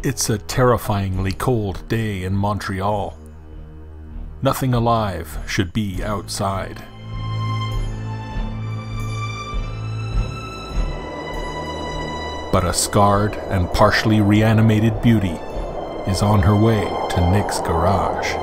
It's a terrifyingly cold day in Montreal. Nothing alive should be outside. But a scarred and partially reanimated beauty is on her way to Nick's garage.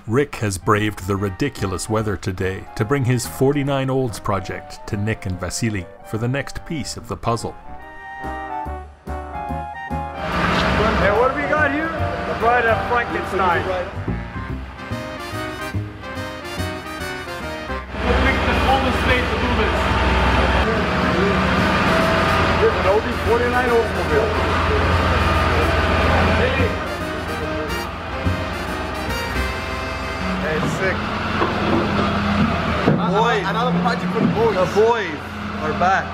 Rick has braved the ridiculous weather today to bring his 49 Olds project to Nick and Vasily for the next piece of the puzzle. Hey, what have we got here? The Bride of Frankenstein. We'll pick the coldest state to do this. Here's an oldie 49 Oldsmobile. Hey. It's sick. Another project for the boys. The boys are back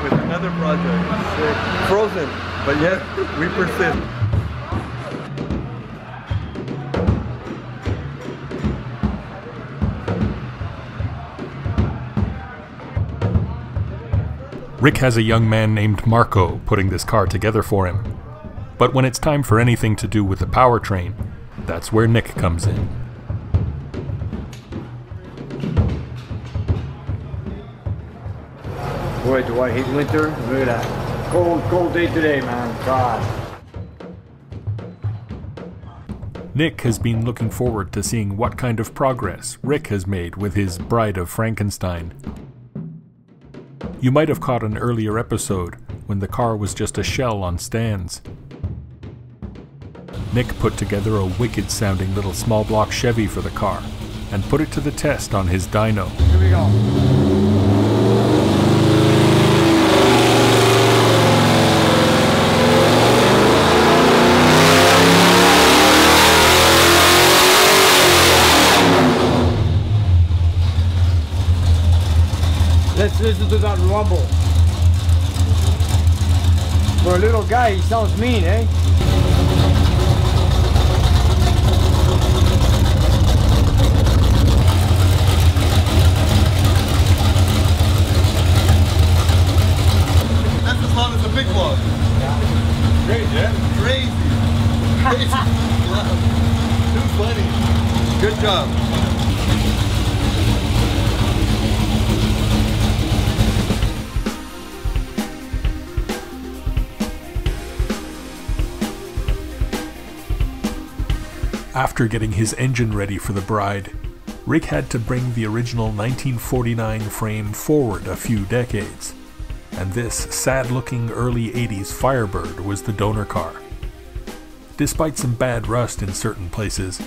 with another project. Sick. Frozen, but yet we persist. Rick has a young man named Marco putting this car together for him. But when it's time for anything to do with the powertrain, that's where Nick comes in. Boy, do I hate winter. Look at that. Cold day today, man. God. Nick has been looking forward to seeing what kind of progress Rick has made with his Bride of Frankenstein. You might have caught an earlier episode when the car was just a shell on stands. Nick put together a wicked-sounding little small block Chevy for the car and put it to the test on his dyno. Here we go. Let's listen to that rumble. For a little guy, he sounds mean, eh? That's as long as a big one. Yeah. Crazy, yeah? Crazy. Too funny. Good job. After getting his engine ready for the Bride, Rick had to bring the original 1949 frame forward a few decades, and this sad-looking early 80s Firebird was the donor car. Despite some bad rust in certain places,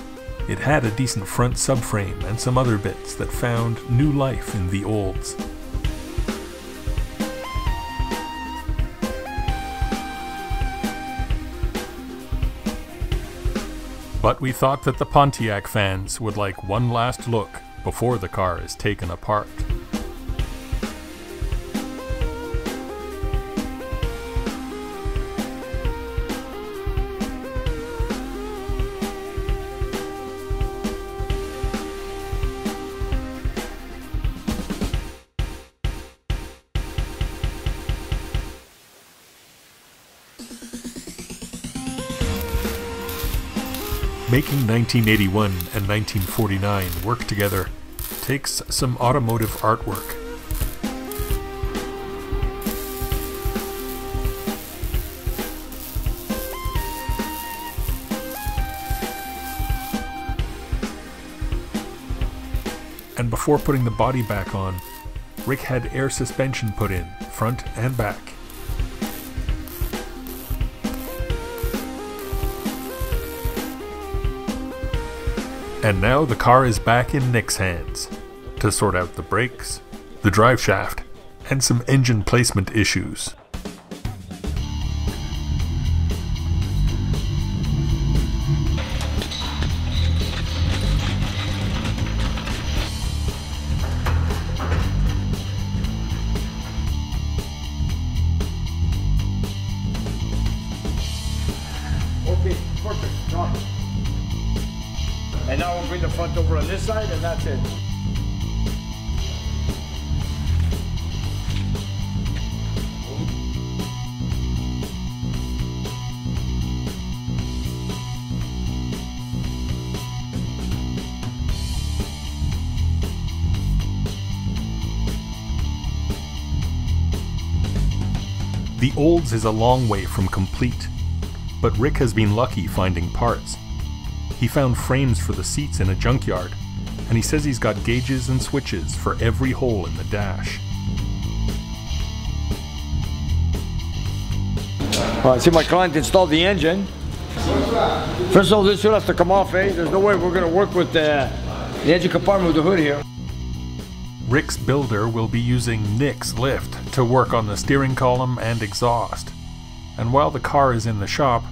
it had a decent front subframe and some other bits that found new life in the Olds. But we thought that the Pontiac fans would like one last look before the car is taken apart. Making 1981 and 1949 work together takes some automotive artwork. And before putting the body back on, Rick had air suspension put in, front and back. And now the car is back in Nick's hands to sort out the brakes, the drive shaft, and some engine placement issues. Okay, perfect. Got it. And now we'll bring the front over on this side, and that's it. The Olds is a long way from complete, but Rick has been lucky finding parts. He found frames for the seats in a junkyard, and he says he's got gauges and switches for every hole in the dash. See, my client installed the engine. First of all, this should have to come off, eh? There's no way we're going to work with the engine compartment with the hood here. Rick's builder will be using Nick's lift to work on the steering column and exhaust. And while the car is in the shop,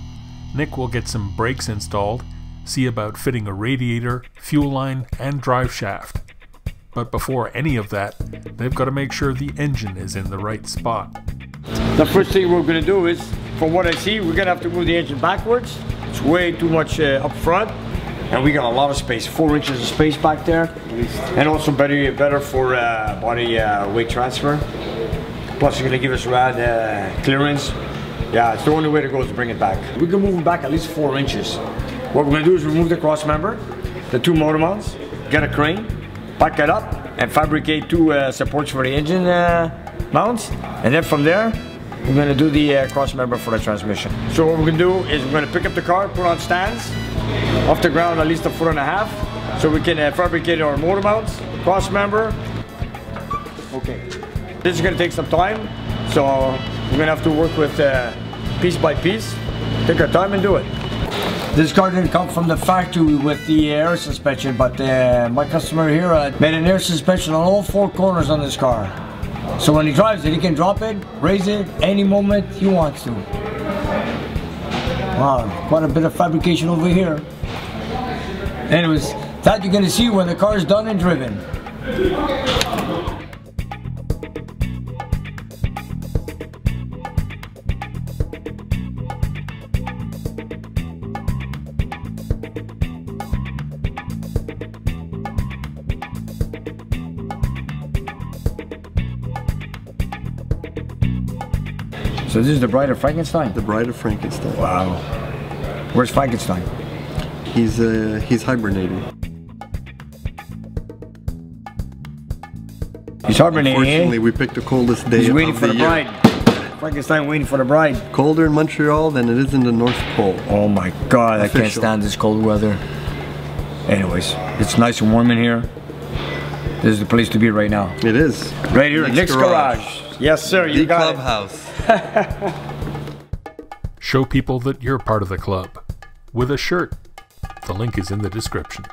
Nick will get some brakes installed, see about fitting a radiator, fuel line, and drive shaft. But before any of that, they've got to make sure the engine is in the right spot. The first thing we're going to do is, from what I see, we're going to have to move the engine backwards. It's way too much up front, and we got a lot of space, 4 inches of space back there, and also better for body weight transfer. Plus, it's going to give us rad clearance. Yeah, it's the only way to go is to bring it back. We can move it back at least 4 inches. What we're going to do is remove the cross member, the 2 motor mounts, get a crane, pack it up, and fabricate 2 supports for the engine mounts. And then from there, we're going to do the cross member for the transmission. So what we're going to do is we're going to pick up the car, put on stands, off the ground at least 1.5 feet, so we can fabricate our motor mounts, cross member. Okay. This is going to take some time, so we're going to have to work with piece by piece. Take our time and do it. This car didn't come from the factory with the air suspension, but my customer here made an air suspension on all 4 corners on this car. So when he drives it, he can drop it, raise it any moment he wants to. Wow, quite a bit of fabrication over here. Anyways, that you're going to see when the car is done and driven. So this is the Bride of Frankenstein? The Bride of Frankenstein. Wow. Where's Frankenstein? He's hibernating. He's hibernating, Unfortunately, we picked the coldest day He's waiting of for the the year. bride. Frankenstein waiting for the bride. Colder in Montreal than it is in the North Pole. Oh my God, I can't Official. stand this cold weather. Anyways, it's nice and warm in here. This is the place to be right now. It is. Right here, Nick's Garage. Yes, sir, you The got clubhouse. Show people that you're part of the club with a shirt. The link is in the description.